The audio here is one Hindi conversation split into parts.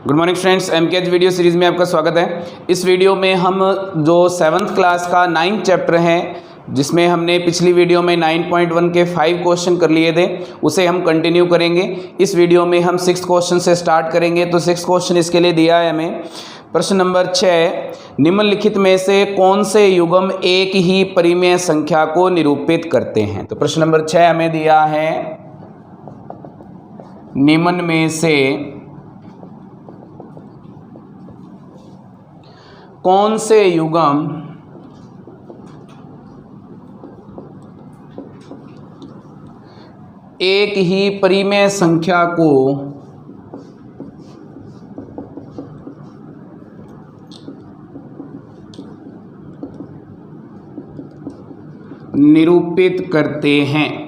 Good morning friends, MKH video series में आपका स्वागत है। इस वीडियो में हम जो 7th क्लास का 9th चैप्टर है, जिसमें हमने पिछली वीडियो में 9.1 के 5 क्वेश्चन कर लिए थे, उसे हम कंटिन्यू करेंगे। इस वीडियो में हम 6th क्वेश्चन से स्टार्ट करेंगे। तो 6th क्वेश्चन इसके लिए दिया है हमें। प्रश्न नंबर 6, निम्नलिखित में से कौन से युग्म एक ही परिमेय संख्या को निरूपित करते हैं। तो प्रश्न नंबर 6 हमें दिया है, निम्न में से कौन से युग्म एक ही परिमेय संख्या को निरूपित करते हैं।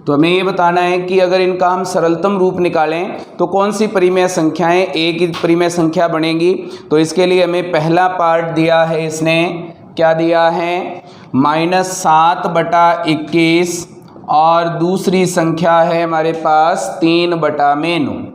तो हमें ये बताना है कि अगर इनका हम सरलतम रूप निकालें तो कौन सी परिमेय संख्याएं एक ही परिमेय संख्या बनेगी। तो इसके लिए हमें पहला पार्ट दिया है, इसने क्या दिया है, -7/21 और दूसरी संख्या है हमारे पास 3/9।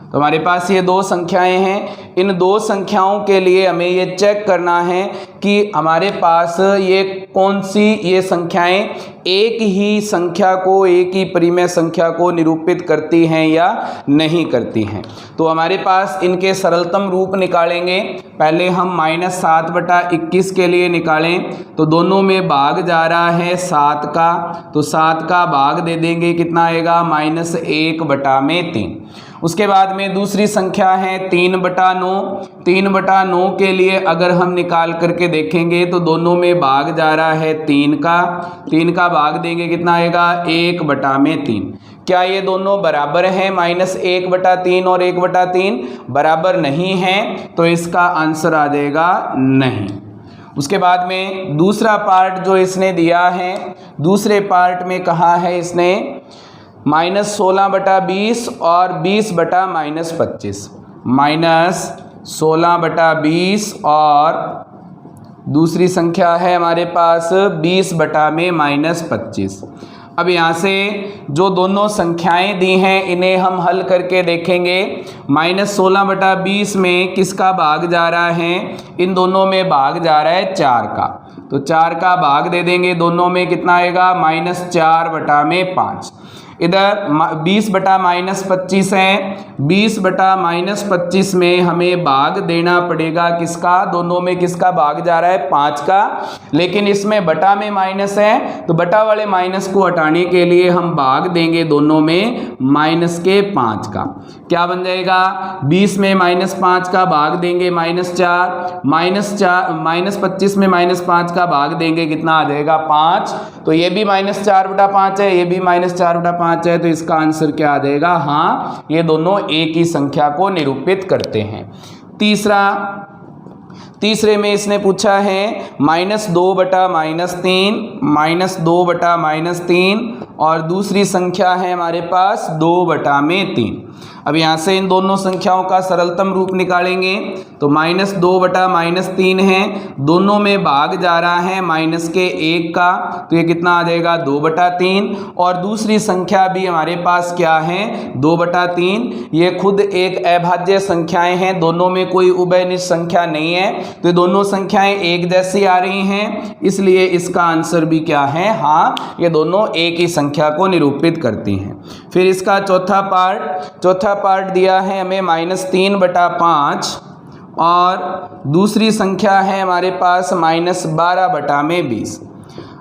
तो हमारे पास ये दो संख्याएं हैं। इन दो संख्याओं के लिए हमें ये चेक करना है कि हमारे पास ये कौन सी ये संख्याएं एक ही संख्या को, एक ही परिमेय संख्या को निरूपित करती हैं या नहीं करती हैं। तो हमारे पास इनके सरलतम रूप निकालेंगे। पहले हम -7/21 के लिए निकालें तो दोनों में भाग जा रहा है 7 का, तो 7 का भाग दे देंगे, कितना आएगा, -1/3। उसके बाद में दूसरी संख्या है 3/9। 3/9 के लिए अगर हम निकाल करके देखेंगे तो दोनों में भाग जा रहा है 3 का, 3 का भाग देंगे, कितना आएगा, 1/3। क्या ये दोनों बराबर हैं, -1/3 और 1/3 बराबर नहीं हैं, तो इसका आंसर आ जाएगा नहीं। उसके बाद में दूसरा पार्ट जो इसने दिया है, दूसरे पार्ट में कहा है इसने -16/20 और 20/-25। -16/20 और दूसरी संख्या है हमारे पास 20/-25। अब यहाँ से जो दोनों संख्याएं दी हैं इन्हें हम हल करके देखेंगे। -16/20 में किसका भाग जा रहा है, इन दोनों में भाग जा रहा है 4 का, तो 4 का भाग दे देंगे, दोनों में कितना आएगा, -4/5। इधर 20/-25 है, 20/-25 में हमें भाग देना पड़ेगा किसका, दोनों में किसका भाग जा रहा है, 5 का, लेकिन इसमें बटा में माइनस है, तो बटा वाले माइनस को हटाने के लिए हम भाग देंगे दोनों में -5 का। क्या बन जाएगा, 20 में -5 का भाग देंगे -4, -25 में -5 का भाग देंगे, कितना आ जाएगा, 5। तो ये भी -4/5 है, ये भी -4/5 है, तो इसका आंसर क्या आ जाएगा, हाँ, ये दोनों एक ही संख्या को निरूपित करते हैं। तीसरे में इसने पूछा है -2/-3 और दूसरी संख्या है हमारे पास 2/3। अब यहाँ से इन दोनों संख्याओं का सरलतम रूप निकालेंगे तो -2/-3 है, दोनों में भाग जा रहा है -1 का, तो ये कितना आ जाएगा, 2/3। और दूसरी संख्या भी हमारे पास क्या है, 2/3। ये खुद एक अभाज्य संख्याएं हैं, दोनों में कोई उभयनिष्ठ संख्या नहीं है, तो ये दोनों संख्याएं एक जैसी आ रही हैं, इसलिए इसका आंसर भी क्या है, हाँ, ये दोनों एक ही संख्या को निरूपित करती हैं। फिर इसका चौथा पार्ट दिया है हमें -3/5 और दूसरी संख्या है हमारे पास -12/20।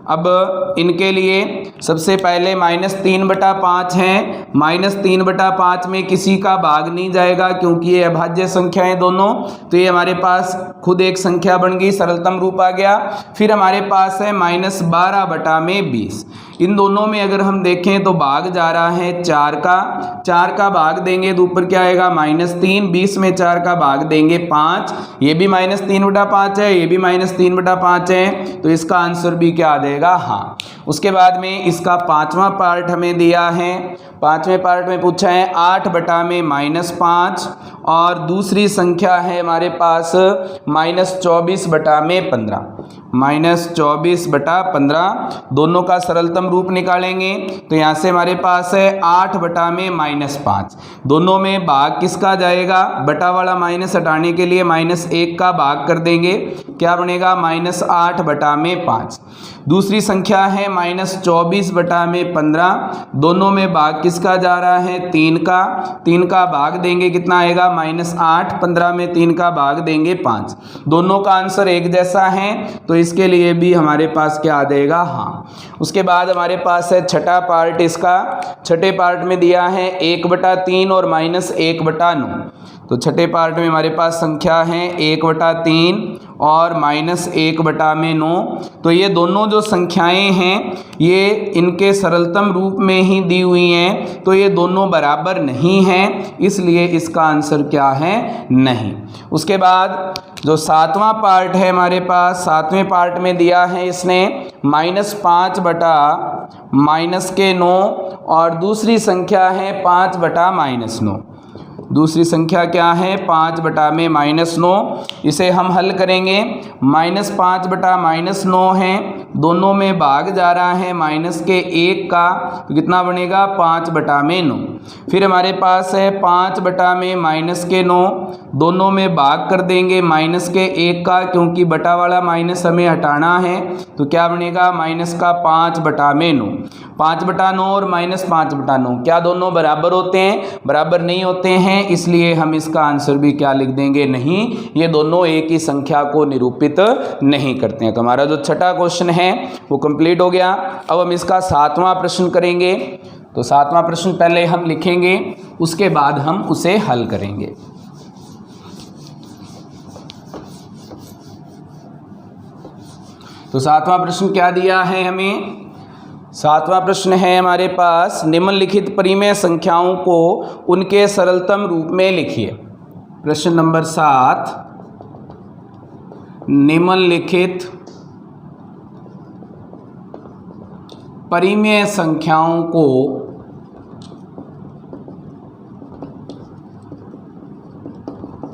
अब इनके लिए सबसे पहले -3/5 है, -3/5 में किसी का भाग नहीं जाएगा क्योंकि ये अभाज्य संख्याएं दोनों, तो ये हमारे पास खुद एक संख्या बन गई, सरलतम रूप आ गया। फिर हमारे पास है -12/20। इन दोनों में अगर हम देखें तो भाग जा रहा है 4 का, 4 का भाग देंगे तो ऊपर क्या आएगा, -3, 20 में 4 का भाग देंगे 5, ये भी -3/5 है, ये भी -3/5 है, तो इसका आंसर भी क्या आ जाएगा, हाँ। उसके बाद में इसका पांचवा पार्ट हमें दिया है पाँचवें पार्ट में पूछा है 8 बटा में -5 और दूसरी संख्या है हमारे पास -24 बटा में 15, -24 बटा 15 दोनों का सरलतम रूप निकालेंगे। तो यहाँ से हमारे पास है 8 बटा में -5, दोनों में भाग किसका जाएगा, बटा वाला माइनस हटाने के लिए -1 का भाग कर देंगे, क्या बनेगा -8 बटा में 5। दूसरी संख्या है -24 बटा में 15, दोनों में भाग किसका जा रहा है 3 का भाग देंगे, कितना आएगा -8, 15 में 3 का भाग देंगे 5। दोनों का आंसर एक जैसा है तो इसके लिए भी हमारे पास क्या आ जाएगा हाँ। उसके बाद हमारे पास है छठा पार्ट, इसका छठे पार्ट में दिया है 1/3 और -1/9। तो छठे पार्ट में हमारे पास संख्या है 1/3 और -1/9। तो ये दोनों जो संख्याएं हैं ये इनके सरलतम रूप में ही दी हुई हैं, तो ये दोनों बराबर नहीं हैं, इसलिए इसका आंसर क्या है नहीं। उसके बाद जो सातवां पार्ट है हमारे पास, सातवें पार्ट में दिया है इसने -5 बटा -9 और दूसरी संख्या है 5 बटा -9। दूसरी संख्या क्या है 5 बटा में -9। इसे हम हल करेंगे, -5 बटा -9 है, दोनों में भाग जा रहा है -1 का, तो कितना बनेगा 5 बटा में 9। फिर हमारे पास है 5 बटा में -9, दोनों में भाग कर देंगे -1 का, क्योंकि बटा वाला माइनस हमें हटाना है, तो क्या बनेगा -5 बटा में 9। 5 बटा 9 और -5 बटा 9 क्या दोनों बराबर होते हैं, बराबर नहीं होते हैं, इसलिए हम इसका आंसर भी क्या लिख देंगे नहीं, ये दोनों एक ही संख्या को निरूपित नहीं करते हैं। तो हमारा जो छठा क्वेश्चन है वो कंप्लीट हो गया। अब हम इसका सातवां प्रश्न करेंगे। तो सातवां प्रश्न पहले हम लिखेंगे, उसके बाद हम उसे हल करेंगे। तो सातवां प्रश्न क्या दिया है हमें, सातवां प्रश्न है हमारे पास निम्नलिखित परिमेय संख्याओं को उनके सरलतम रूप में लिखिए। प्रश्न नंबर 7, निम्नलिखित परिमेय संख्याओं को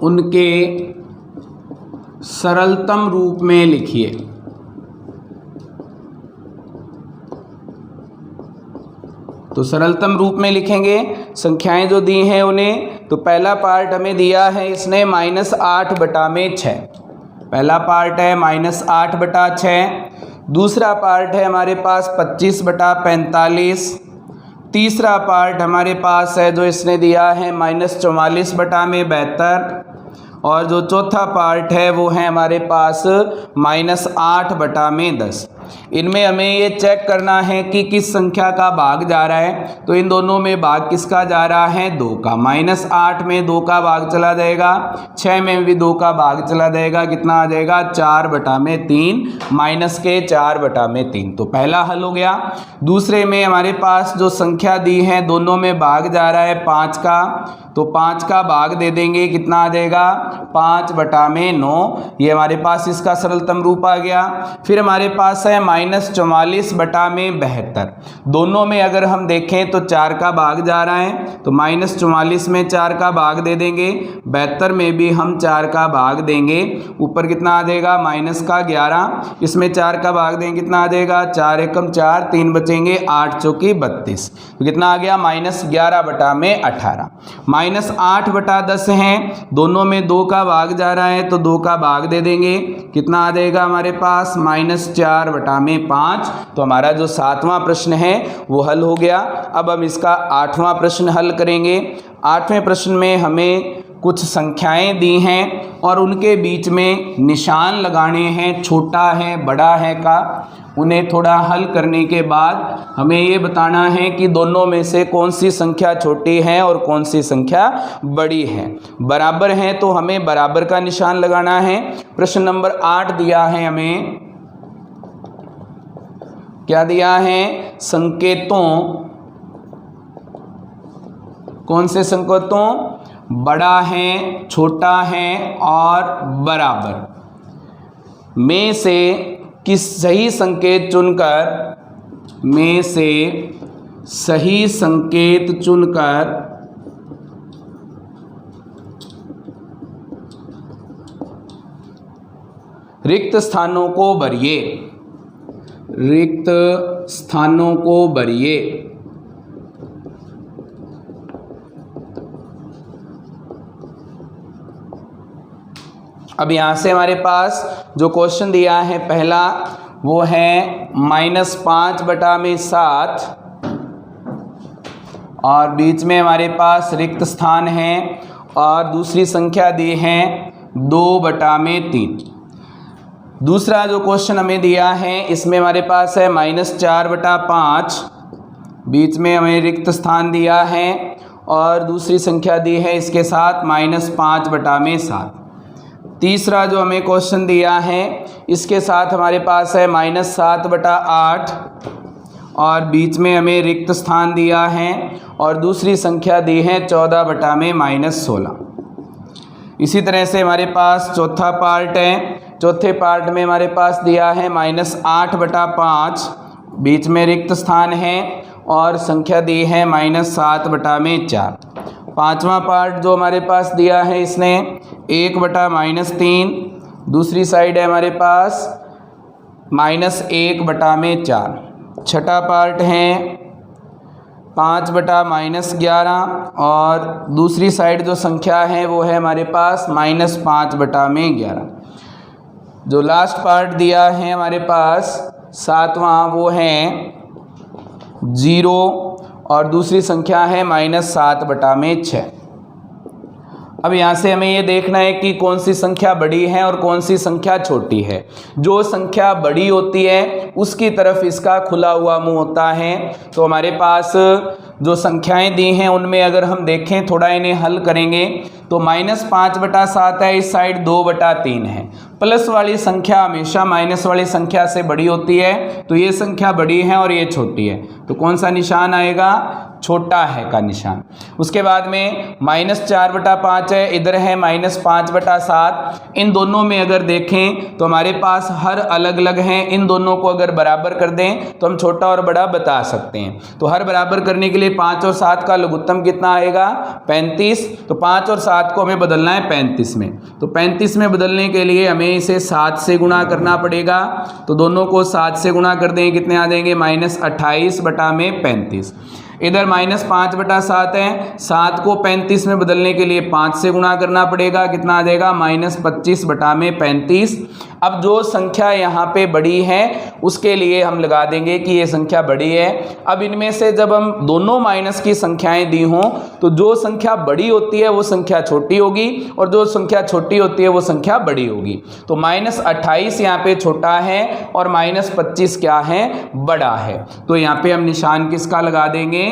उनके सरलतम रूप में लिखिए। तो सरलतम रूप में लिखेंगे, संख्याएं जो दी हैं उन्हें। तो पहला पार्ट हमें दिया है इसने -8 बटा में 6, पहला पार्ट है -8 बटा 6। दूसरा पार्ट है हमारे पास 25 बटा 45। तीसरा पार्ट हमारे पास है जो इसने दिया है -44 बटा में 72। और जो चौथा पार्ट है वो है हमारे पास -8 बटा में 10। इनमें हमें ये चेक करना है कि किस संख्या का भाग जा रहा है। तो इन दोनों में भाग किसका जा रहा है 2 का, -8 में 2 का भाग चला जाएगा, 6 में भी 2 का भाग चला जाएगा, कितना आ जाएगा 4 बटा में 3, -4 बटा में 3। तो पहला हल हो गया। दूसरे में हमारे पास जो संख्या दी है दोनों में भाग जा रहा है 5 का, तो 5 का भाग दे देंगे, कितना आ जाएगा 5 बटा में 9। ये हमारे पास इसका सरलतम रूप आ गया। फिर हमारे पास है -44 बटा में 72। दोनों में अगर हम देखें तो 4 का भाग जा रहा है, तो -44 में 4 का भाग दे देंगे, 72 में भी हम 4 का भाग देंगे। ऊपर कितना आ जाएगा -11, इसमें 4 का भाग देंगे, कितना आ जाएगा 4 एकम 4, 3 बचेंगे, 8 चौकी 32। तो कितना आ गया -11 बटा में 18। -8 बटा 10 हैं, दोनों में 2 का भाग जा रहा है, तो 2 का भाग दे देंगे, कितना आ जाएगा हमारे पास -4 बटा में 5। तो हमारा जो सातवां प्रश्न है वो हल हो गया। अब हम इसका आठवां प्रश्न हल करेंगे। आठवें प्रश्न में हमें कुछ संख्याएं दी हैं और उनके बीच में निशान लगाने हैं, छोटा है बड़ा है का। उन्हें थोड़ा हल करने के बाद हमें ये बताना है कि दोनों में से कौन सी संख्या छोटी है और कौन सी संख्या बड़ी है। बराबर है तो हमें बराबर का निशान लगाना है। प्रश्न नंबर 8 दिया है हमें, क्या दिया है, संकेतों, कौन से संकेतों, बड़ा है, छोटा है और बराबर में से किस सही संकेत चुनकर, में से सही संकेत चुनकर रिक्त स्थानों को भरिए। रिक्त स्थानों को भरिए। अब यहाँ से हमारे पास जो क्वेश्चन दिया है पहला वो है -5/7 और बीच में हमारे पास रिक्त स्थान है और दूसरी संख्या दी है 2/3। दूसरा जो क्वेश्चन हमें दिया है इसमें हमारे पास है -4/5, बीच में हमें रिक्त स्थान दिया है और दूसरी संख्या दी है इसके साथ -5/7। तीसरा जो हमें क्वेश्चन दिया है इसके साथ हमारे पास है -7/8 और बीच में हमें रिक्त स्थान दिया है और दूसरी संख्या दी है 14/-16। इसी तरह से हमारे पास चौथा पार्ट है। चौथे पार्ट में हमारे पास दिया है -8/5, बीच में रिक्त स्थान है और संख्या दी है -7/4। पांचवा पार्ट जो हमारे पास दिया है इसने 1/-3, दूसरी साइड है हमारे पास -1/4। छठा पार्ट है 5/-11 और दूसरी साइड जो संख्या है वो है हमारे पास -5/11। जो लास्ट पार्ट दिया है हमारे पास सातवां वो है 0 और दूसरी संख्या है -7/6। अब यहाँ से हमें ये देखना है कि कौन सी संख्या बड़ी है और कौन सी संख्या छोटी है। जो संख्या बड़ी होती है उसकी तरफ इसका खुला हुआ मुंह होता है। तो हमारे पास जो संख्याएं दी हैं उनमें अगर हम देखें, थोड़ा इन्हें हल करेंगे तो -5/7 है, इस साइड 2/3 है। प्लस वाली संख्या हमेशा माइनस वाली संख्या से बड़ी होती है, तो ये संख्या बड़ी है और ये छोटी है, तो कौन सा निशान आएगा? छोटा है का निशान। उसके बाद में -4/5 है, इधर है -5/7। इन दोनों में अगर देखें तो हमारे पास हर अलग अलग हैं। इन दोनों को अगर बराबर कर दें तो हम छोटा और बड़ा बता सकते हैं। तो हर बराबर करने के लिए 5 और 7 का लघुत्तम कितना आएगा? 35। तो 5 और 7 को हमें बदलना है 35 में। तो 35 में बदलने के लिए हमें इसे 7 से गुणा करना पड़ेगा। तो दोनों को 7 से गुणा कर दें, कितने आ जाएंगे? -28/35। इधर -5/7 है, 7 को 35 में बदलने के लिए 5 से गुणा करना पड़ेगा, कितना आ जाएगा? -25/35। अब जो संख्या यहाँ पे बड़ी है उसके लिए हम लगा देंगे कि ये संख्या बड़ी है। अब इनमें से जब हम दोनों माइनस की संख्याएं दी हों तो जो संख्या बड़ी होती है वो संख्या छोटी होगी और जो संख्या छोटी होती है वो संख्या बड़ी होगी। तो -28 यहाँ पे छोटा है और -25 क्या है? बड़ा है। तो यहाँ पे हम निशान किसका लगा देंगे?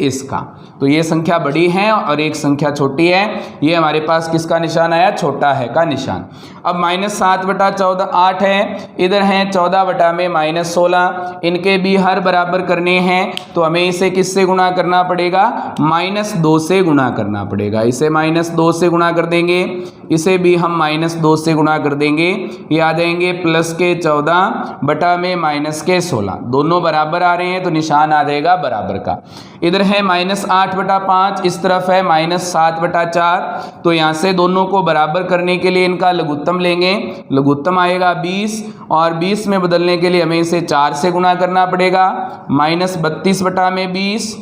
इसका। तो ये संख्या बड़ी है और एक संख्या छोटी है, ये हमारे पास किसका निशान आया? छोटा है का निशान। अब -7/14 8 है, इधर है 14/-16। इनके भी हर बराबर करने हैं तो हमें इसे किससे गुणा करना पड़ेगा? -2 से गुणा करना पड़ेगा। इसे -2 से गुणा कर देंगे, इसे भी हम -2 से गुणा कर देंगे, ये आ जाएंगे +14/-16। दोनों बराबर आ रहे हैं तो निशान आ जाएगा बराबर का। इधर है -8/5, इस तरफ है -7/4। तो यहाँ से दोनों को बराबर करने के लिए इनका लघुत्तम लेंगे, लघुत्तम आएगा 20 और 20 में बदलने के लिए हमें इसे 4 से गुणा करना पड़ेगा, -32/20।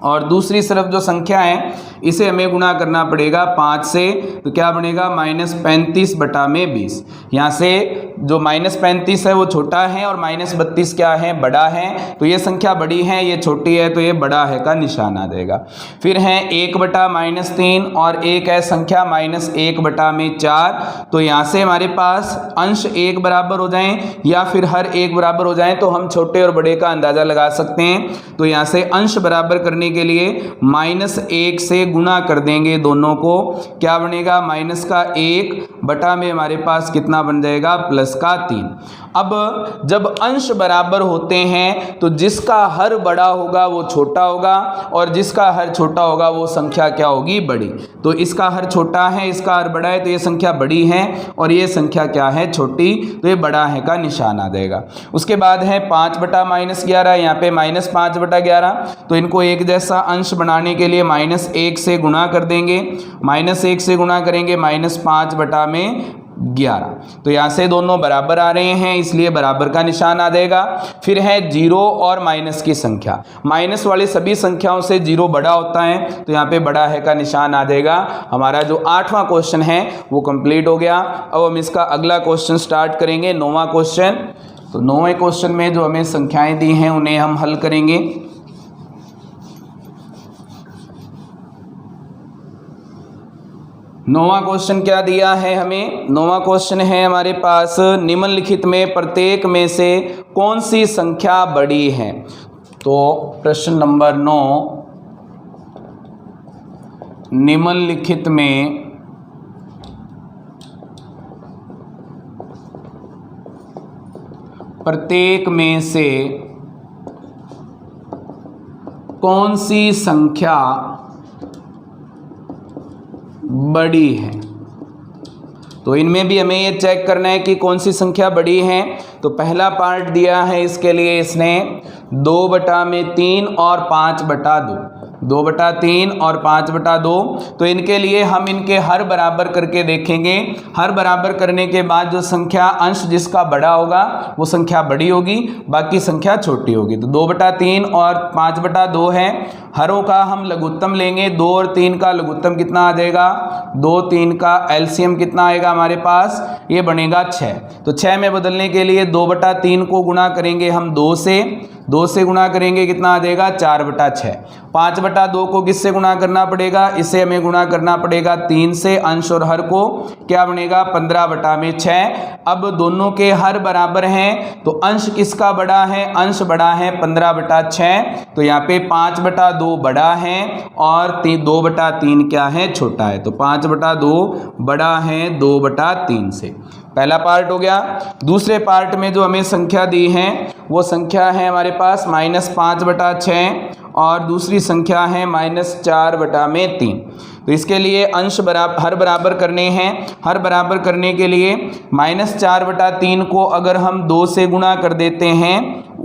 और दूसरी तरफ जो संख्या है इसे हमें गुणा करना पड़ेगा 5 से, तो क्या बनेगा? -35/20। यहाँ से जो -35 है वो छोटा है और -32 क्या है? बड़ा है। तो ये संख्या बड़ी है, ये छोटी है, तो ये बड़ा है का निशान आ जाएगा। फिर है 1/-3 और एक है संख्या -1/4। तो यहाँ से हमारे पास अंश एक बराबर हो जाएं या फिर हर एक बराबर हो जाएं तो हम छोटे और बड़े का अंदाजा लगा सकते हैं। तो यहाँ से अंश बराबर करने के लिए -1 से गुणा कर देंगे दोनों को, क्या बनेगा माइनस का 1 बटा में हमारे पास कितना बन जाएगा प्लस का 3। अब जब अंश बराबर होते हैं तो जिसका हर बड़ा होगा वो छोटा होगा और जिसका हर छोटा होगा वो संख्या क्या होगी बड़ी। तो इसका हर छोटा है, इसका हर बड़ा है, तो ये संख्या बड़ी है और ये संख्या क्या है छोटी, तो ये बड़ा है का निशान आ जाएगा। उसके बाद है 5 बटा -11, यहाँ पे -5 बटा 11, तो इनको एक जैसा अंश बनाने के लिए -1 से गुणा कर देंगे, -1 से गुणा करेंगे -5 बटा में 11, तो यहाँ से दोनों बराबर आ रहे हैं इसलिए बराबर का निशान आ जाएगा। फिर है 0 और माइनस की संख्या, माइनस वाली सभी संख्याओं से 0 बड़ा होता है तो यहाँ पे बड़ा है का निशान आ जाएगा। हमारा जो 8वां क्वेश्चन है वो कंप्लीट हो गया। अब हम इसका अगला क्वेश्चन स्टार्ट करेंगे, 9वां क्वेश्चन। तो 9वें क्वेश्चन में जो हमें संख्याएं दी हैं उन्हें हम हल करेंगे। 9वां क्वेश्चन क्या दिया है हमें, 9वां क्वेश्चन है हमारे पास निम्नलिखित में प्रत्येक में से कौन सी संख्या बड़ी है। तो प्रश्न नंबर 9, निम्नलिखित में प्रत्येक में से कौन सी संख्या बड़ी है। तो इनमें भी हमें ये चेक करना है कि कौन सी संख्या बड़ी है। तो पहला पार्ट दिया है इसके लिए इसने 2/3 और 5/2, 2/3 और 5/2। तो इनके लिए हम इनके हर बराबर करके देखेंगे। हर बराबर करने के बाद जो संख्या अंश जिसका बड़ा होगा वो संख्या बड़ी होगी, बाकी संख्या छोटी होगी। तो 2/3 और 5/2 है, हरों का हम लघुत्तम लेंगे। 2 और 3 का लघुत्तम कितना आ जाएगा, 2 3 का एलसीएम कितना आएगा हमारे पास, ये बनेगा 6। तो 6 में बदलने के लिए 2/3 को गुणा करेंगे हम 2 से गुणा करेंगे कितना आ जाएगा 4/6। 5/2 को किससे गुणा करना पड़ेगा, इसे हमें गुणा करना पड़ेगा 3 से, अंश और हर को, क्या बनेगा 15/6। अब दोनों के हर बराबर हैं तो अंश किसका बड़ा है, अंश बड़ा है 15/6। तो यहाँ पे 5/2 बड़ा है और 2/3 क्या है छोटा है। तो 5/2 बड़ा है 2/3 से। पहला पार्ट हो गया। दूसरे पार्ट में जो हमें संख्या दी है वो संख्या है हमारे पास -5/6 और दूसरी संख्या है -4/3। तो इसके लिए अंश हर बराबर करने हैं। हर बराबर करने के लिए -4/3 को अगर हम 2 से गुणा कर देते हैं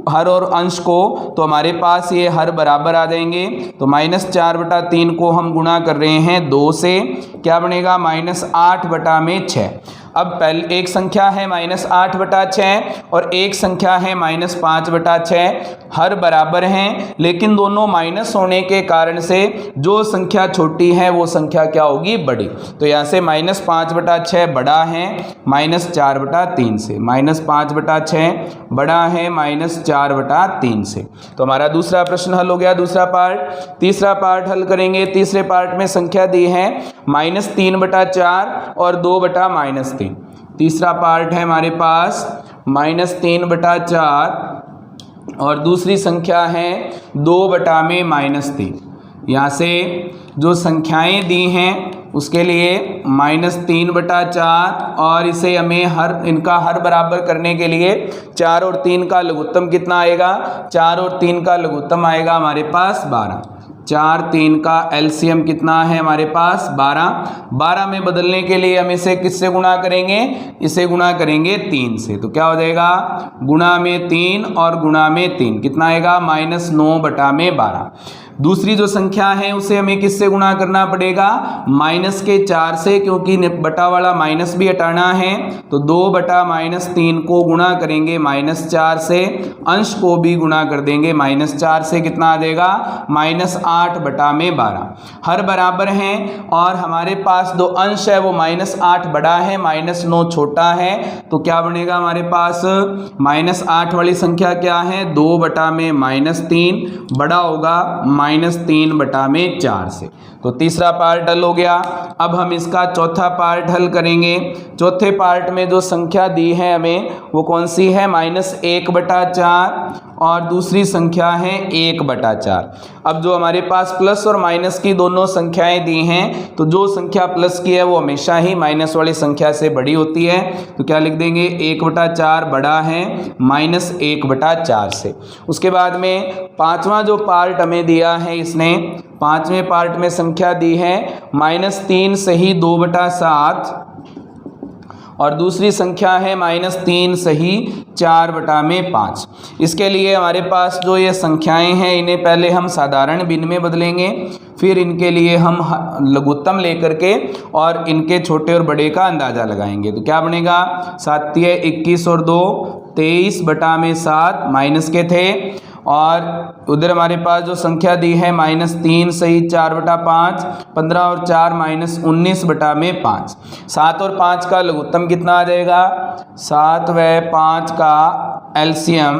हर और अंश को, तो हमारे पास ये हर बराबर आ जाएंगे। तो -4/3 को हम गुणा कर रहे हैं 2 से, क्या बनेगा -8/6। अब पहले एक संख्या है -8/6 और एक संख्या है -5/6, हर बराबर हैं लेकिन दोनों माइनस होने के कारण से जो संख्या छोटी है वो संख्या क्या होगी बड़ी। तो यहाँ से -5/6 बड़ा है -4/3 से, -5/6 बड़ा है -4/3 से। तो हमारा दूसरा प्रश्न हल हो गया, दूसरा पार्ट। तीसरा पार्ट हल करेंगे। तीसरे पार्ट में संख्या दी है -3/4 और 2/-3। तीसरा पार्ट है हमारे पास -3/4 और दूसरी संख्या है 2/-3। यहाँ से जो संख्याएं दी हैं उसके लिए -3/4 और इसे हमें इनका हर बराबर करने के लिए 4 और 3 का लघुत्तम कितना आएगा, 4 और 3 का लघुत्तम आएगा हमारे पास 12। 4 3 का एलसीएम कितना है हमारे पास 12। 12 में बदलने के लिए हम इसे किससे गुणा करेंगे, इसे गुणा करेंगे 3 से। तो क्या हो जाएगा गुणा में 3 और गुणा में 3 कितना आएगा -9/12। दूसरी जो संख्या है उसे हमें किससे गुणा करना पड़ेगा, -4 से, क्योंकि बटा वाला माइनस भी हटाना है। तो 2/-3 को गुणा करेंगे -4 से, अंश को भी गुणा कर देंगे -4 से, कितना आ जाएगा -8/12। हर बराबर हैं और हमारे पास दो अंश है वो -8 बड़ा है -9 छोटा है। तो क्या बनेगा हमारे पास -8 वाली संख्या क्या है 2/-3 बड़ा होगा -3/4 से। तो तीसरा पार्ट हल हो गया। अब हम इसका चौथा पार्ट हल करेंगे। चौथे पार्ट में जो संख्या दी है हमें वो कौन सी है -1/4 और दूसरी संख्या है 1/4। अब जो हमारे हमारे पास प्लस और माइनस की दोनों संख्याएं दी हैं, तो जो संख्या प्लस की है वो हमेशा ही माइनस वाली संख्या से बड़ी होती है। तो क्या लिख देंगे, 1/4 बड़ा है -1/4 से। उसके बाद में पांचवा जो पार्ट हमें दिया है, इसने पांचवें पार्ट में संख्या दी है -3 सही 2/7 और दूसरी संख्या है -3 सही 4/5। इसके लिए हमारे पास जो ये संख्याएं हैं इन्हें पहले हम साधारण भिन्न में बदलेंगे, फिर इनके लिए हम लघुत्तम लेकर के और इनके छोटे और बड़े का अंदाज़ा लगाएंगे। तो क्या बनेगा, 7 × 21 और 2 23/7 माइनस के थे, और उधर हमारे पास जो संख्या दी है -3 सही 4/5, 15 और 4 -19/5। 7 और 5 का लघुत्तम कितना आ जाएगा, 7 व 5 का एलसीएम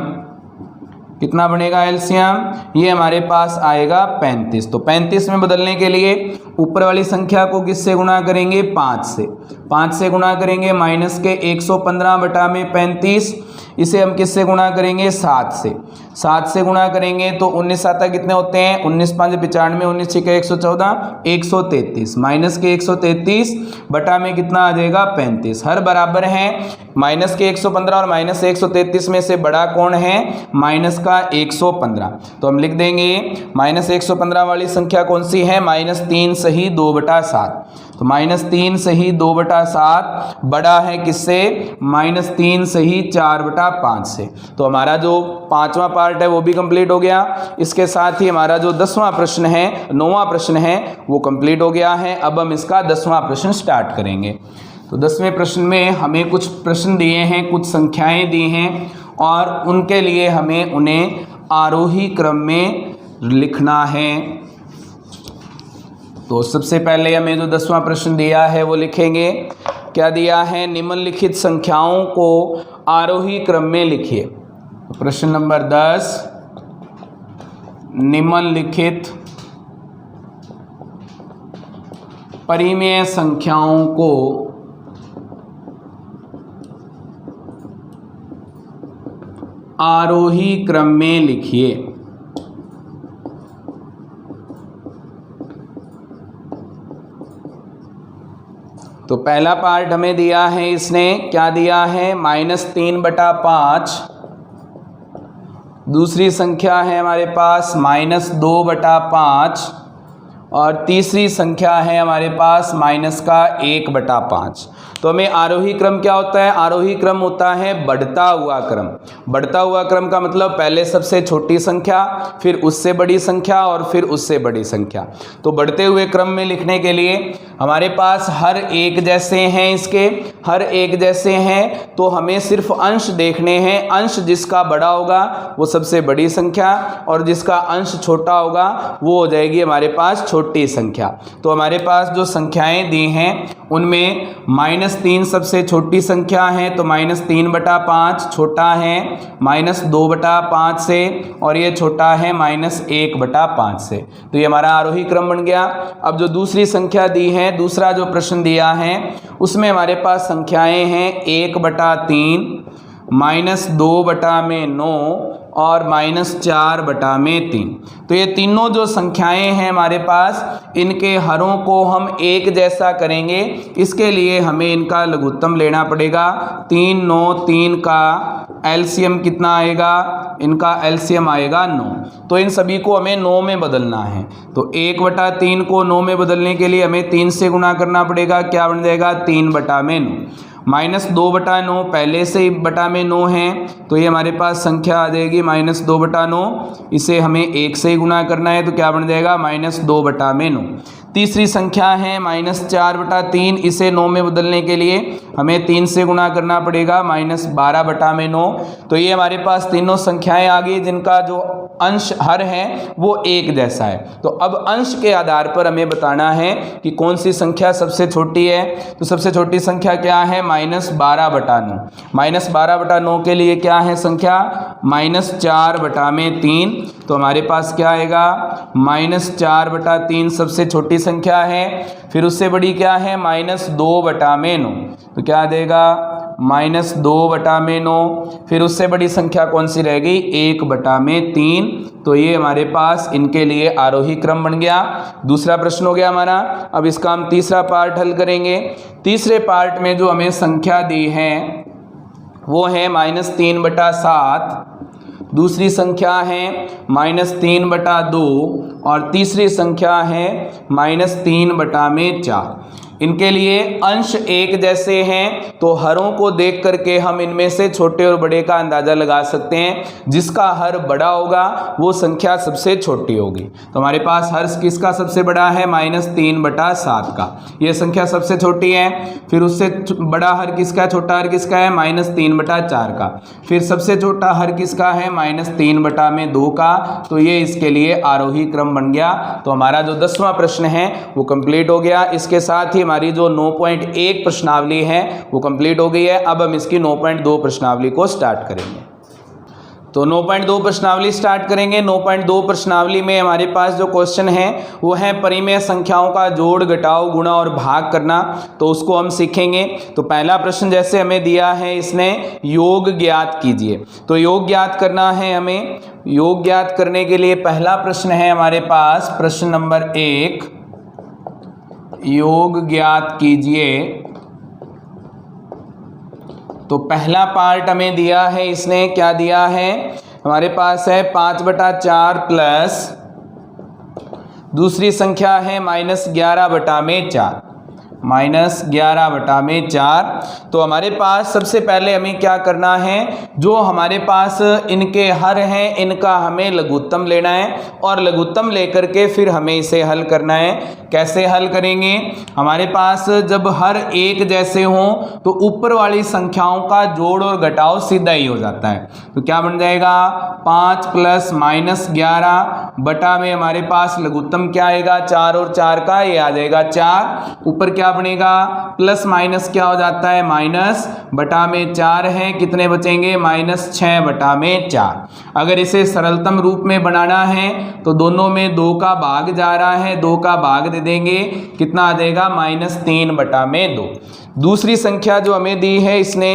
कितना बनेगा, एलसीएम ये हमारे पास आएगा 35। तो 35 में बदलने के लिए ऊपर वाली संख्या को किससे गुणा करेंगे, 5 से। 5 से गुणा करेंगे माइनस के 115/35, इसे हम किससे गुणा करेंगे, 7 से। 7 से गुणा करेंगे तो 19 7 कितने होते हैं, 19 5 95, 19 6 114, 133 माइनस के 133 बटा में कितना आ जाएगा, 35। हर बराबर हैं, माइनस के 115 और माइनस 133 में से बड़ा कौन है, माइनस का 115। तो हम लिख देंगे -115 वाली संख्या कौन सी है, -3 सही 2/7। तो -3 सही 2/7 बड़ा है किससे, -3 सही 4/5 से। तो हमारा जो पांचवा पार्ट है वो भी कंप्लीट हो गया। इसके साथ ही हमारा जो 10वां प्रश्न है, 9वां प्रश्न है वो कंप्लीट हो गया है। अब हम इसका 10वां प्रश्न स्टार्ट करेंगे। तो 10वें प्रश्न में हमें कुछ प्रश्न दिए हैं, कुछ संख्याएं दी हैं और उनके लिए हमें उन्हें आरोही क्रम में लिखना है। तो सबसे पहले हमें जो 10वां प्रश्न दिया है वो लिखेंगे। क्या दिया है, निम्नलिखित संख्याओं को आरोही क्रम में लिखिए। प्रश्न नंबर 10, निम्नलिखित परिमेय संख्याओं को आरोही क्रम में लिखिए। तो पहला पार्ट हमें दिया है, इसने क्या दिया है, -3/5। दूसरी संख्या है हमारे पास -2/5 और तीसरी संख्या है हमारे पास -1/5। तो हमें आरोही क्रम क्या होता है, आरोही क्रम होता है बढ़ता हुआ क्रम। बढ़ता हुआ क्रम का मतलब पहले सबसे छोटी संख्या, फिर उससे बड़ी संख्या और फिर उससे बड़ी संख्या। तो बढ़ते हुए क्रम में लिखने के लिए हमारे पास हर एक जैसे हैं, इसके हर एक जैसे हैं, तो हमें सिर्फ अंश देखने हैं। अंश जिसका बड़ा होगा वो सबसे बड़ी संख्या और जिसका अंश छोटा होगा वो हो जाएगी हमारे पास छोटी संख्या। तो हमारे पास जो संख्याएं दी हैं उनमें -3 सबसे छोटी संख्या है, तो -3/5 छोटा है -2/5 से, और ये छोटा है -1/5 से। तो ये हमारा आरोही क्रम बन गया। अब जो दूसरी संख्या दी है, दूसरा जो प्रश्न दिया है उसमें हमारे पास संख्याएं हैं 1/3, -2/9 और -4/3। तो ये तीनों जो संख्याएं हैं हमारे पास, इनके हरों को हम एक जैसा करेंगे। इसके लिए हमें इनका लघुत्तम लेना पड़ेगा। 3 9 3 का एलसीएम कितना आएगा, इनका एलसीएम आएगा 9। तो इन सभी को हमें 9 में बदलना है। तो 1/3 को 9 में बदलने के लिए हमें 3 से गुणा करना पड़ेगा। क्या बन जाएगा, 3/9। -2/9 पहले से ही बटा में 9 है, तो ये हमारे पास संख्या आ जाएगी -2/9। इसे हमें 1 से ही गुणा करना है, तो क्या बन जाएगा, -2/9। तीसरी संख्या है -4/3, इसे 9 में बदलने के लिए हमें 3 से गुणा करना पड़ेगा, -12/9। तो ये हमारे पास तीनों संख्याएं आ गई जिनका जो अंश हर है वो एक जैसा है। तो अब अंश के आधार पर हमें बताना है कि कौन सी संख्या सबसे छोटी है। तो सबसे छोटी संख्या क्या है, -12/9। -12/9 के लिए क्या है संख्या, -4/3। तो हमारे पास क्या आएगा, -4/3 सबसे छोटी संख्या है। फिर उससे बड़ी क्या है, -2/9। तो क्या आ जाएगा, -2/9। फिर उससे बड़ी संख्या कौन सी रह गई, 1/3। तो ये हमारे पास इनके लिए आरोही क्रम बन गया। दूसरा प्रश्न हो गया हमारा। अब इसका हम तीसरा पार्ट हल करेंगे। तीसरे पार्ट में जो हमें संख्या दी है वो है -3/7, दूसरी संख्या है -3/2 और तीसरी संख्या है -3/4। इनके लिए अंश एक जैसे हैं तो हरों को देख करके हम इनमें से छोटे और बड़े का अंदाजा लगा सकते हैं। जिसका हर बड़ा होगा वो संख्या सबसे छोटी होगी। तो हमारे पास हर किसका सबसे बड़ा है, -3/7 का, ये संख्या सबसे छोटी है। फिर उससे बड़ा हर किसका, छोटा हर किसका है, -3/4 का। फिर सबसे छोटा हर किसका है, -3/2 का। तो ये इसके लिए आरोही क्रम बन गया। तो हमारा जो 10वां प्रश्न है वो कंप्लीट हो गया। इसके साथ ही हमारी जो 9.1 प्रश्नावली है वो कंप्लीट हो गई है। अब हम इसकी 9.2 प्रश्नावली को स्टार्ट करेंगे। तो 9.2 प्रश्नावली स्टार्ट करेंगे। 9.2 प्रश्नावली में हमारे पास जो क्वेश्चन है वो है परिमेय संख्याओं का जोड़, घटाव, गुणा और भाग करना। तो उसको हम सीखेंगे। तो पहला प्रश्न जैसे हमें दिया है, इसने योग ज्ञात कीजिए। तो योग ज्ञात करना है हमें। योग ज्ञात करने के लिए पहला प्रश्न है हमारे पास, प्रश्न नंबर 1, योग ज्ञात कीजिए। तो पहला पार्ट हमें दिया है, इसने क्या दिया है, हमारे पास है 5/4 प्लस दूसरी संख्या है -11/4, -11/4। तो हमारे पास सबसे पहले हमें क्या करना है, जो हमारे पास इनके हर हैं इनका हमें लघुत्तम लेना है और लघुत्तम लेकर के फिर हमें इसे हल करना है। कैसे हल करेंगे, हमारे पास जब हर एक जैसे हों तो ऊपर वाली संख्याओं का जोड़ और घटाव सीधा ही हो जाता है। तो क्या बन जाएगा, 5 + -11 बटा में हमारे पास लघुत्तम क्या आएगा, 4 और 4 का, ये आ जाएगा 4। ऊपर क्या बनेगा, प्लस माइनस क्या हो जाता है, माइनस, बटा में 4 है, कितने बचेंगे, -6/4। अगर इसे सरलतम रूप में बनाना है तो दोनों में 2 का भाग जा रहा है, 2 का भाग दे देंगे, कितना आ जाएगा, -3/2। दूसरी संख्या जो हमें दी है इसने,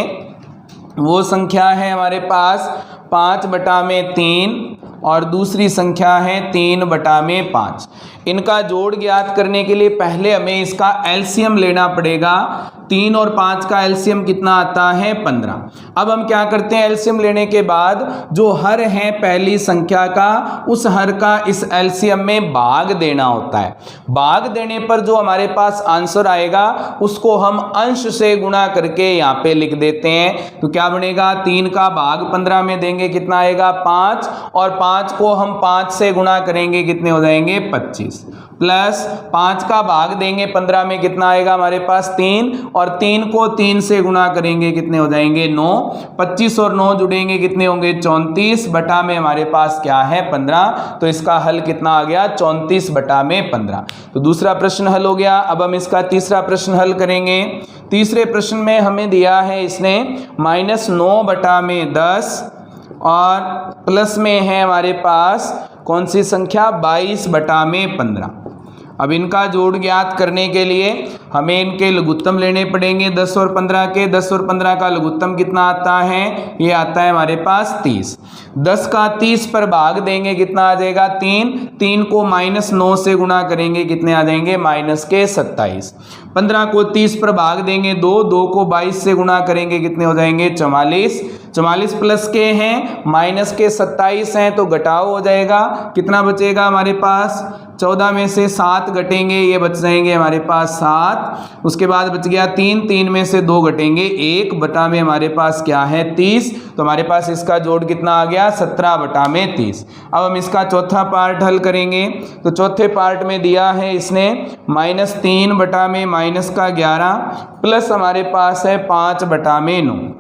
वो संख्या है हमारे पास 5/3 और दूसरी संख्या है 3/5। इनका जोड़ ज्ञात करने के लिए पहले हमें इसका एलसीएम लेना पड़ेगा। 3 और 5 का एलसीएम कितना आता है, 15। अब हम क्या करते हैं, एलसीएम लेने के बाद जो हर है पहली संख्या का, उस हर का इस एलसीएम में भाग देना होता है। भाग देने पर जो हमारे पास आंसर आएगा उसको हम अंश से गुणा करके यहाँ पे लिख देते हैं। तो क्या बनेगा, 3 का भाग 15 में देंगे, कितना आएगा, 5, और 5 को हम 5 से गुणा करेंगे, कितने हो जाएंगे, 25, प्लस 5 का भाग देंगे 15 में, कितना आएगा हमारे पास, 3, और 3 को 3 से गुणा करेंगे, कितने हो जाएंगे, 9। 25 और 9 जुड़ेंगे, कितने होंगे, 34, बटा में हमारे पास क्या है, 15। तो इसका हल कितना आ गया, 34/15। तो दूसरा प्रश्न हल हो गया। अब हम इसका तीसरा प्रश्न हल करेंगे। तीसरे प्रश्न में हमें दिया है इसने -9/10 और प्लस में है हमारे पास कौन सी संख्या, 22/15। अब इनका जोड़ ज्ञात करने के लिए हमें इनके लघुत्तम लेने पड़ेंगे 10 और 15 के। 10 और 15 का लघुत्तम कितना आता है, ये आता है हमारे पास 30। 10 का 30 पर भाग देंगे, कितना आ जाएगा, 3। 3 को -9 से गुणा करेंगे, कितने आ जाएंगे, -27। 15 को 30 पर भाग देंगे 2। 2 को 22 से गुणा करेंगे, कितने हो जाएंगे, 44। 44 प्लस के हैं, माइनस के 27 हैं, तो घटाव हो जाएगा, कितना बचेगा हमारे पास, 14 में से 7 घटेंगे, ये बच जाएंगे हमारे पास 7। उसके बाद बच गया 3, 3 में से 2 घटेंगे, 1, बटा में हमारे पास क्या है, 30। तो हमारे पास इसका जोड़ कितना आ गया, 17/30। अब हम इसका चौथा पार्ट हल करेंगे। तो चौथे पार्ट में दिया है इसने -3 बटा में -11 प्लस हमारे पास है 5/9।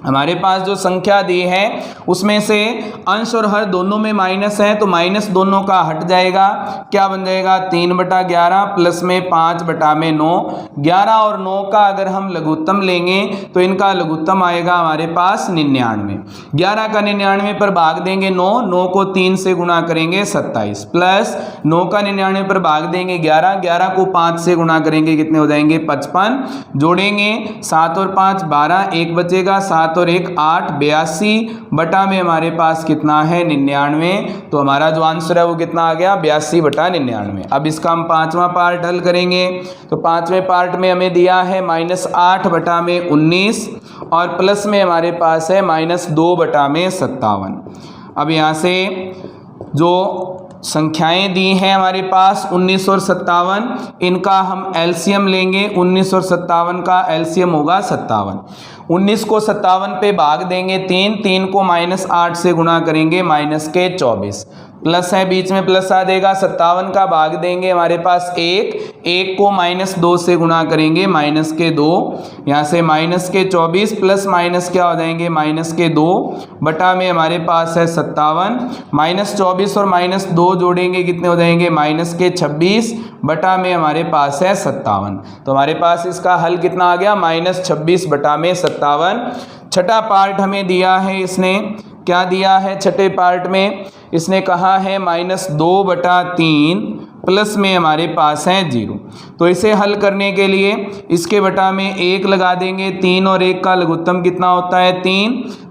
हमारे पास जो संख्या दी है उसमें से अंश और हर दोनों में माइनस है, तो माइनस दोनों का हट जाएगा। क्या बन जाएगा 3/11 प्लस में 5/9। 11 और 9 का अगर हम लघुत्तम लेंगे तो इनका लघुत्तम आएगा हमारे पास 99। 11 का 99 पर भाग देंगे 9 को 3 से गुणा करेंगे 27, प्लस 9 का 99 पर भाग देंगे 11 को 5 से गुणा करेंगे कितने हो जाएंगे 55। जोड़ेंगे 7 और 5 12, 1 बचेगा, 7 और 1 8, 82 बटा में हमारे पास कितना है 99। तो हमारा जो आंसर है वो कितना आ गया 82/99। अब इसका हम पांचवा पार्ट हल करेंगे। तो पांचवें पार्ट में हमें दिया है -8/19 और प्लस में हमारे पास है -2/57। अब यहाँ से जो संख्याएं दी हैं हमारे पास 19 और 57, इनका हम एलसीएम लेंगे। 19 और 57 का एलसीएम होगा 57। 19 को 57 पे भाग देंगे 3 को -8 से गुणा करेंगे -24, प्लस है बीच में प्लस आ जाएगा। 57 का भाग देंगे हमारे पास 1 को -2 से गुणा करेंगे -2, यहाँ से -24 प्लस माइनस क्या हो जाएंगे -2 बटा में हमारे पास है 57। -24 और -2 जोड़ेंगे कितने हो जाएंगे -26 बटा में हमारे पास है 57। तो हमारे पास इसका हल कितना आ गया -26/57। छठा पार्ट हमें दिया है, इसने क्या दिया है छठे पार्ट में, इसने कहा है -2/3 प्लस में हमारे पास है 0। तो इसे हल करने के लिए इसके बटा में 1 लगा देंगे। 3 और 1 का लघुत्तम कितना होता है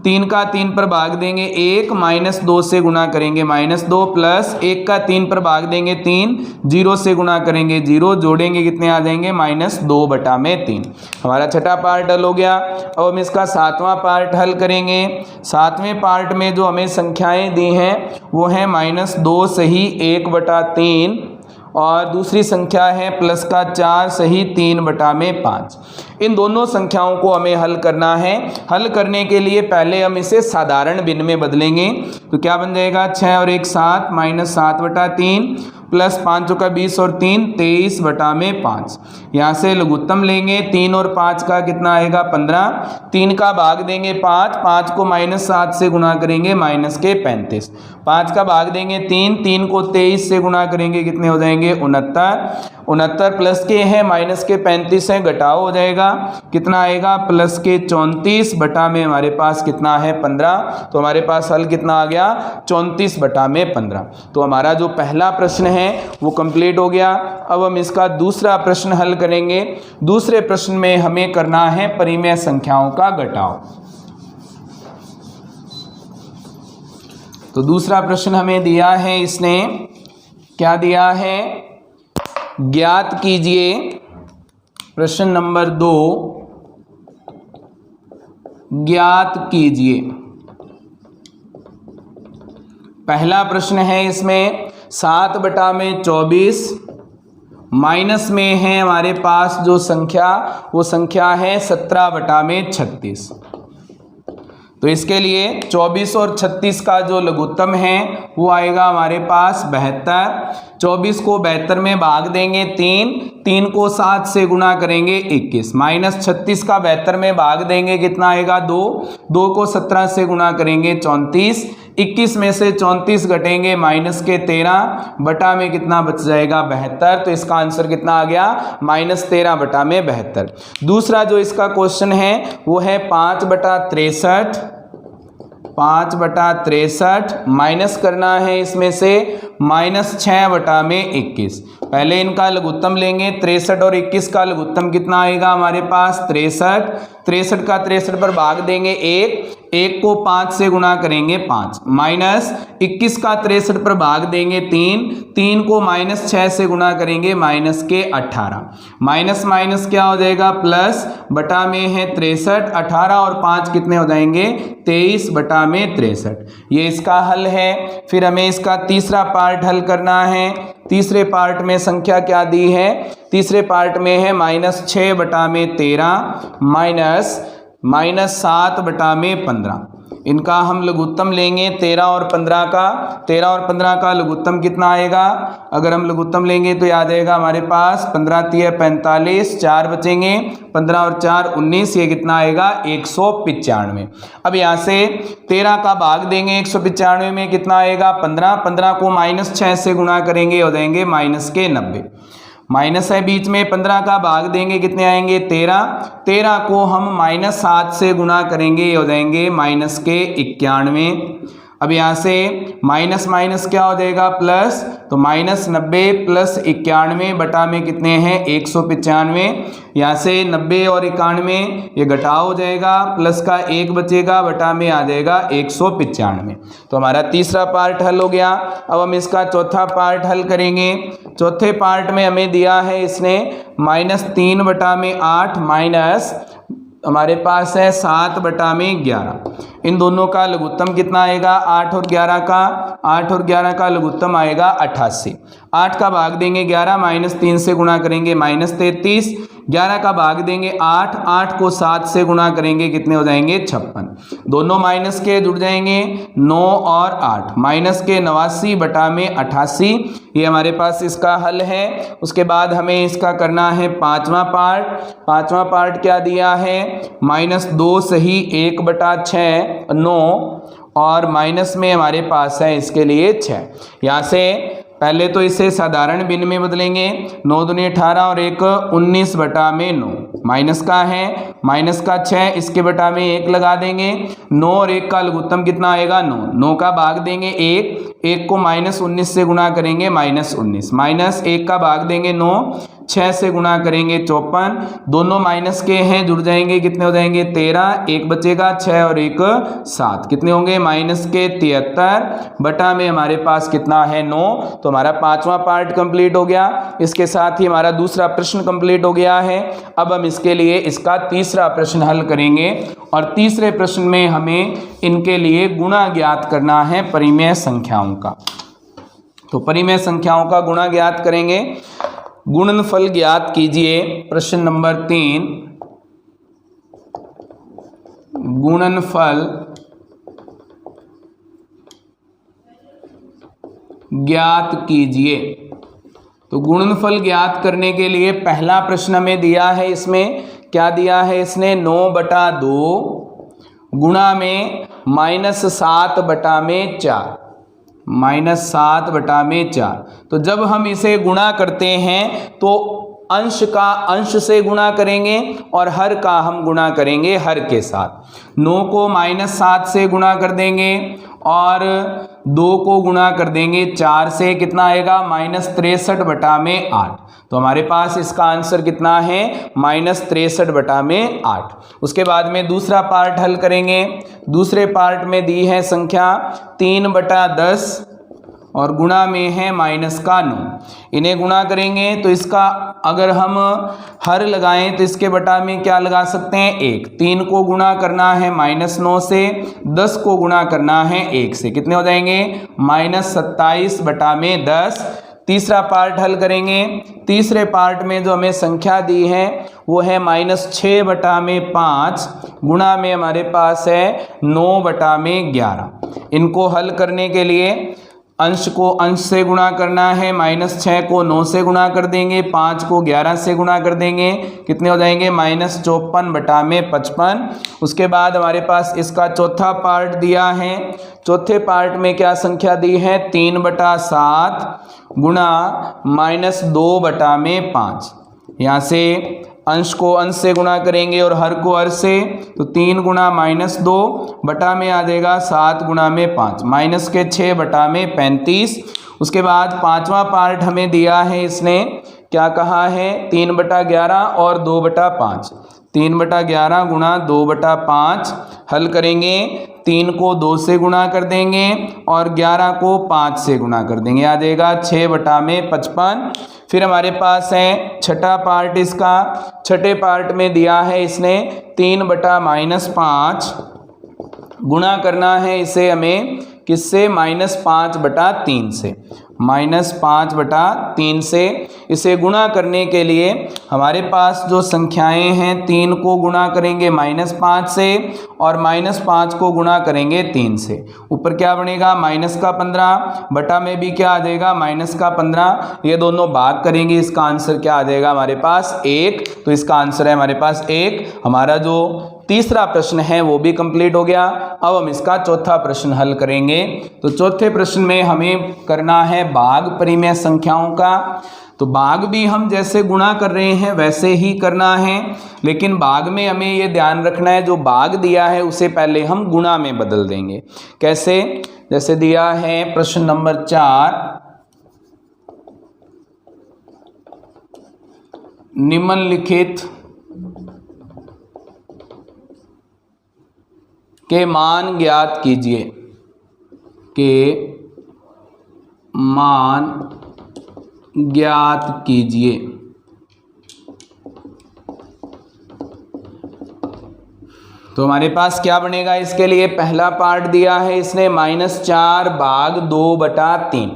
3 का 3 पर भाग देंगे 1, -2 से गुणा करेंगे -2, प्लस 1 का 3 पर भाग देंगे 3, 0 से गुणा करेंगे 0, जोड़ेंगे कितने आ जाएंगे -2/3। हमारा छठा पार्ट हल हो गया। अब हम इसका सातवां पार्ट हल करेंगे। सातवें पार्ट में जो हमें संख्याएं दी हैं वो है -2 सही 1/3 और दूसरी संख्या है प्लस का 4 सही 3/5। इन दोनों संख्याओं को हमें हल करना है। हल करने के लिए पहले हम इसे साधारण भिन्न में बदलेंगे। तो क्या बन जाएगा 6 और 1 7 -7/3 प्लस 5 का 20 और 3 23/5। यहाँ से लघुत्तम लेंगे 3 और 5 का कितना आएगा 15। 3 का भाग देंगे 5 को -7 से गुणा करेंगे -35। 5 का भाग देंगे 3 को 23 से गुणा करेंगे कितने हो जाएंगे 69 प्लस के हैं -35 है घटाओ हो जाएगा कितना आएगा +34 बटा में हमारे पास कितना है 15। तो हमारे पास हल कितना आ गया 34/15। तो हमारा जो पहला प्रश्न है वो कंप्लीट हो गया। अब हम इसका दूसरा प्रश्न हल करेंगे। दूसरे प्रश्न में हमें करना है परिमेय संख्याओं का घटाव। तो दूसरा प्रश्न हमें दिया है, इसने क्या दिया है, ज्ञात कीजिए प्रश्न नंबर 2, ज्ञात कीजिए। पहला प्रश्न है इसमें 7/24 माइनस में है हमारे पास जो संख्या वो संख्या है 17/36। तो इसके लिए 24 और 36 का जो लघुत्तम है वो आएगा हमारे पास 72। 24 को 72 में भाग देंगे 3 को 7 से गुणा करेंगे 21, -36 का 72 में भाग देंगे कितना आएगा 2 को 17 से गुणा करेंगे 34, 21 में से 34 घटेंगे -13 बटा में कितना बच जाएगा 72। तो इसका आंसर कितना आ गया -13 बटा में 72। दूसरा जो इसका क्वेश्चन है वो है 5/63 माइनस करना है इसमें से -6 बटा में 21। पहले इनका लघुत्तम लेंगे 63 और 21 का लघुत्तम कितना आएगा हमारे पास 63 का 63 पर भाग देंगे 1 को 5 से गुणा करेंगे 5, -21 का 63 पर भाग देंगे 3 को -6 से गुणा करेंगे -18, माइनस क्या हो जाएगा प्लस बटा में है 63, 18 और 5 कितने हो जाएंगे 23 बटा में 63। ये इसका हल है। फिर हमें इसका तीसरा पार्ट हल करना है। तीसरे पार्ट में संख्या क्या दी है, तीसरे पार्ट में है -6 बटा में 13 -7 बटा में 15। इनका हम लघुत्तम लेंगे 13 और 15 का। 13 और 15 का लघुत्तम कितना आएगा? अगर हम लघुत्तम लेंगे तो याद आएगा हमारे पास 15 तिया 45, 4 बचेंगे, 15 और 4 19, ये कितना आएगा? 195। अब यहाँ से 13 का भाग देंगे 195 में, कितना आएगा? 15। 15 को -6 से गुणा करेंगे, हो जाएंगे -90। माइनस है बीच में, 15 का भाग देंगे कितने आएंगे? 13। 13 को हम -7 से गुणा करेंगे, ये हो जाएंगे -91। अब यहाँ से माइनस माइनस क्या हो जाएगा? प्लस, तो -90 + 91 बटा में कितने हैं? 195। यहाँ से 90 और 91 ये घटाव हो जाएगा, प्लस का 1 बचेगा, बटा में आ जाएगा 195। तो हमारा तीसरा पार्ट हल हो गया। अब हम इसका चौथा पार्ट हल करेंगे। चौथे पार्ट में हमें दिया है इसने -3 बटा में 8 माइनस हमारे पास है 7 बटा में 11। इन दोनों का लघुत्तम कितना आएगा? 8 और 11 का, 8 और 11 का लघुत्तम आएगा 88। 8 का भाग देंगे 11, -3 से गुणा करेंगे -33। 11 का भाग देंगे 8, 8 को 7 से गुणा करेंगे, कितने हो जाएंगे? 56। दोनों माइनस के जुड़ जाएंगे, 9 और 8, माइनस के 89 बटा में 88। ये हमारे पास इसका हल है। उसके बाद हमें इसका करना है पांचवा पार्ट। पांचवा पार्ट क्या दिया है? -2 सही 1 बटा 6 9, और माइनस में हमारे पास है इसके लिए 6। यहाँ से पहले तो इसे साधारण भिन्न में बदलेंगे, 9 दूनी 18 और 1 19 बटा में 9। माइनस का है, माइनस का 6, इसके बटा में 1 लगा देंगे। 9 और 1 का लघुत्तम कितना आएगा? 9। 9 का भाग देंगे 1 को -19 से गुणा करेंगे -19, माइनस 1 का भाग देंगे 9, 6 से गुणा करेंगे 54। दोनों माइनस के हैं, जुड़ जाएंगे, कितने हो जाएंगे? 13। 1 बचेगा, 6 और 1 7, कितने होंगे? -73 बटा में हमारे पास कितना है? 9। तो हमारा पांचवा पार्ट कंप्लीट हो गया। इसके साथ ही हमारा दूसरा प्रश्न कंप्लीट हो गया है। अब हम इसके लिए इसका तीसरा प्रश्न हल करेंगे, और तीसरे प्रश्न में हमें इनके लिए गुणा ज्ञात करना है परिमेय संख्याओं का। तो परिमेय संख्याओं का गुणा ज्ञात करेंगे। गुणनफल ज्ञात कीजिए। प्रश्न नंबर 3, गुणनफल ज्ञात कीजिए। तो गुणनफल ज्ञात करने के लिए पहला प्रश्न हमें दिया है, इसमें क्या दिया है इसने? 9 बटा 2 गुणा में -7 बटा में 4, -7 बटा में 4। तो जब हम इसे गुणा करते हैं तो अंश का अंश से गुणा करेंगे और हर का हम गुणा करेंगे हर के साथ। 9 को -7 से गुणा कर देंगे और 2 को गुणा कर देंगे 4 से, कितना आएगा? -63 बटा में 8। तो हमारे पास इसका आंसर कितना है? -63 बटा में 8। उसके बाद में दूसरा पार्ट हल करेंगे। दूसरे पार्ट में दी है संख्या 3 बटा 10 और गुणा में है -9। इन्हें गुणा करेंगे तो इसका अगर हम हर लगाएं तो इसके बटा में क्या लगा सकते हैं? 1। 3 को गुणा करना है -9 से, 10 को गुणा करना है 1 से, कितने हो जाएंगे? -27 बटा में 10। तीसरा पार्ट हल करेंगे। तीसरे पार्ट में जो हमें संख्या दी है वो है -6 बटा में 5 गुणा में हमारे पास है 9 बटा में 11। इनको हल करने के लिए अंश को अंश से गुणा करना है, -6 को 9 से गुणा कर देंगे, 5 को 11 से गुणा कर देंगे, कितने हो जाएंगे? -54 बटा में 55। उसके बाद हमारे पास इसका चौथा पार्ट दिया है। चौथे पार्ट में क्या संख्या दी है? 3 बटा 7 गुणा -2 बटा में 5। यहाँ से अंश को अंश से गुणा करेंगे और हर को हर से, तो 3 गुणा -2 बटा में आ जाएगा 7 गुणा में 5, माइनस के 6 बटा में 35। उसके बाद पांचवा पार्ट हमें दिया है, इसने क्या कहा है? 3 बटा 11 और 2 बटा 5। 3 बटा 11 गुणा 2 बटा 5 हल करेंगे। 3 को 2 से गुणा कर देंगे और 11 को 5 से गुणा कर देंगे, आ जाएगा 6 बटा में 55। फिर हमारे पास है छठा पार्ट इसका। छठे पार्ट में दिया है इसने 3 बटा -5 गुणा करना है इसे हमें किससे? -5 बटा 3 से। -5/3 से। इसे गुणा करने के लिए हमारे पास जो संख्याएं हैं 3 को गुणा करेंगे -5 से और -5 को गुणा करेंगे 3 से। ऊपर क्या बनेगा -15 बटा में भी क्या आ जाएगा -15। ये दोनों भाग करेंगे, इसका आंसर क्या आ जाएगा हमारे पास 1। तो इसका आंसर है हमारे पास 1। हमारा जो तीसरा प्रश्न है वो भी कंप्लीट हो गया। अब हम इसका चौथा प्रश्न हल करेंगे। तो चौथे प्रश्न में हमें करना है भाग परिमेय संख्याओं का। तो भाग भी हम जैसे गुणा कर रहे हैं वैसे ही करना है, लेकिन भाग में हमें ये ध्यान रखना है जो भाग दिया है उसे पहले हम गुणा में बदल देंगे। कैसे? जैसे दिया है प्रश्न नंबर 4, निम्नलिखित के मान ज्ञात कीजिए, के मान ज्ञात कीजिए। तो हमारे पास क्या बनेगा इसके लिए? पहला पार्ट दिया है इसने -4 भाग 2/3।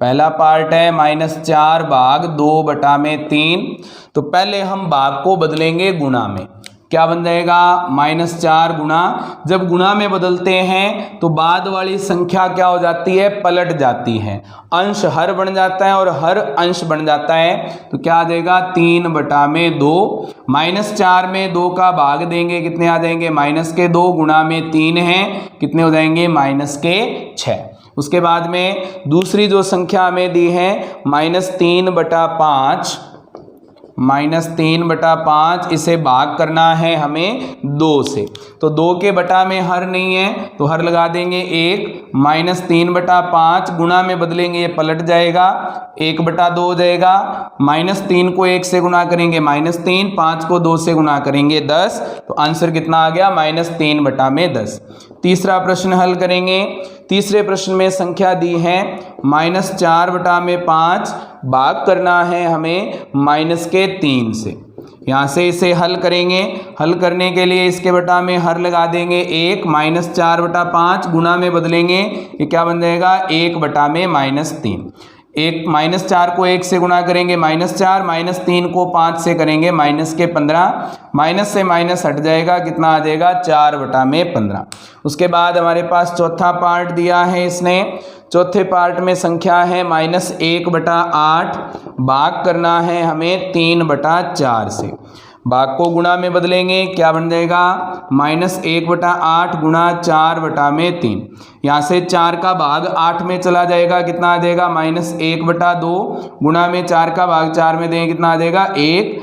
पहला पार्ट है -4 भाग 2/3। तो पहले हम भाग को बदलेंगे गुणा में। क्या बन जाएगा? -4 गुणा। जब गुणा में बदलते हैं तो बाद वाली संख्या क्या हो जाती है? पलट जाती है। अंश हर बन जाता है और हर अंश बन जाता है। तो क्या आ जाएगा? 3/2। -4 में 2 का भाग देंगे, कितने आ जाएंगे? -2 गुणा में 3 है, कितने हो जाएंगे? -6। उसके बाद में दूसरी जो संख्या हमें दी है -3/5, -3/5, इसे भाग करना है हमें 2 से। तो 2 के बटा में हर नहीं है तो हर लगा देंगे 1। -3/5 गुणा में बदलेंगे, ये पलट जाएगा, 1/2 हो जाएगा। -3 को 1 से गुणा करेंगे -3, 5 को 2 से गुणा करेंगे 10। तो आंसर कितना आ गया? -3/10। तीसरा प्रश्न हल करेंगे। तीसरे प्रश्न में संख्या दी है -4/5, भाग करना है हमें -3 से। यहाँ से इसे हल करेंगे। हल करने के लिए इसके बटा में हर लगा देंगे 1। -4/5 गुणा में बदलेंगे, ये क्या बन जाएगा? 1/3। 4 को 1 से गुणा करेंगे -4, -3 को 5 से करेंगे -15, माइनस से माइनस हट जाएगा, कितना आ जाएगा? 4/15। उसके बाद हमारे पास चौथा पार्ट दिया है इसने। चौथे पार्ट में संख्या है -1/8, भाग करना है हमें 3/4 से। भाग को गुणा में बदलेंगे, क्या बन जाएगा? -1/8 गुणा 4/3। यहाँ से 4 का भाग 8 में चला जाएगा, कितना आ जाएगा? -1/2 गुणा में 4 का भाग 4 में देंगे, कितना आ जाएगा? 1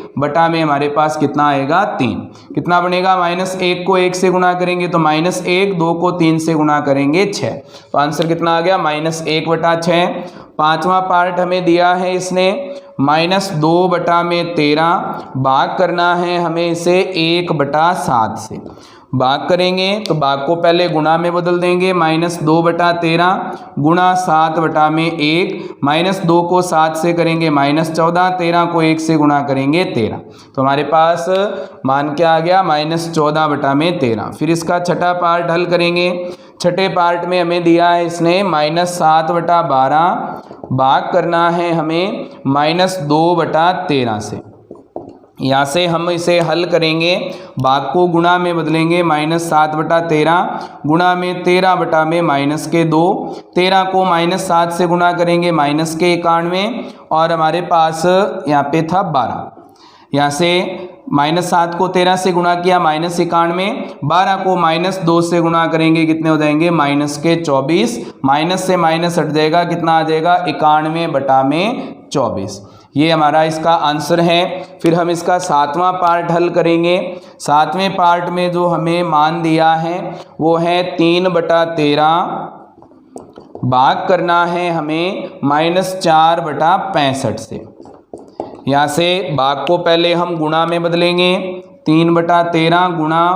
में हमारे पास कितना आएगा? 3। कितना बनेगा? -1 को 1 से गुणा करेंगे तो -1, 2 को 3 से गुणा करेंगे 6। तो आंसर कितना आ गया? -1/6। पांचवा पार्ट हमें दिया है इसने -2/13, भाग करना है हमें इसे 1/7 से। भाग करेंगे तो भाग को पहले गुणा में बदल देंगे, -2/13 गुणा 7/1, -2 को 7 से करेंगे -14, 13 को 1 से गुणा करेंगे 13। तो हमारे पास मान क्या आ गया? -14/13। फिर इसका छठा पार्ट हल करेंगे। छठे पार्ट में हमें दिया है इसने -7/12, भाग करना है हमें -2/13 से। यहाँ से हम इसे हल करेंगे, भाग को गुणा में बदलेंगे, -7/13 गुणा में 13 में -2, 13 को -7 से गुणा करेंगे -91, और हमारे पास यहाँ पे था 12। यहाँ से -7 को 13 से गुणा किया -91, 12 को -2 से गुणा करेंगे, कितने हो जाएंगे? -24, माइनस से माइनस हट जाएगा, कितना आ जाएगा? 91/24। ये हमारा इसका आंसर है। फिर हम इसका सातवां पार्ट हल करेंगे। सातवें पार्ट में जो हमें मान दिया है वो है 3/13, भाग करना है हमें -4/65 से। यहाँ से भाग को पहले हम गुणा में बदलेंगे, 3/13 गुणा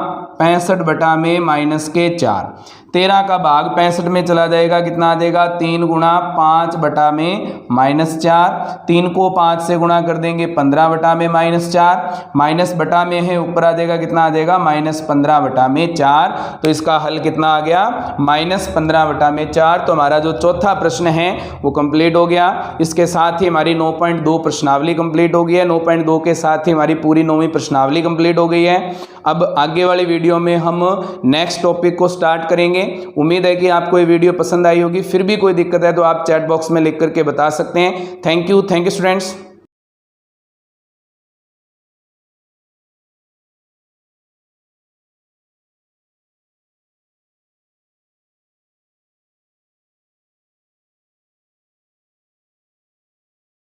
65 में -4। 13 का भाग 65 में चला जाएगा, कितना आ जाएगा 3 गुणा 5 बटा में -4, 3 को 5 से गुणा कर देंगे 15 बटा में -4, माइनस बटा में है ऊपर आ जाएगा, कितना आ जाएगा -15 बटा में 4। तो इसका हल कितना आ गया -15 बटा में 4। तो हमारा जो चौथा प्रश्न है वो कंप्लीट हो गया। इसके साथ ही हमारी 9.2 प्रश्नावली कंप्लीट हो गई है। 9.2 के साथ ही हमारी पूरी 9वीं प्रश्नावली कंप्लीट हो गई है। अब आगे वाली वीडियो में हम नेक्स्ट टॉपिक को स्टार्ट करेंगे। उम्मीद है कि आपको ये वीडियो पसंद आई होगी। फिर भी कोई दिक्कत है तो आप चैट बॉक्स में लिख करके बता सकते हैं। Thank you students.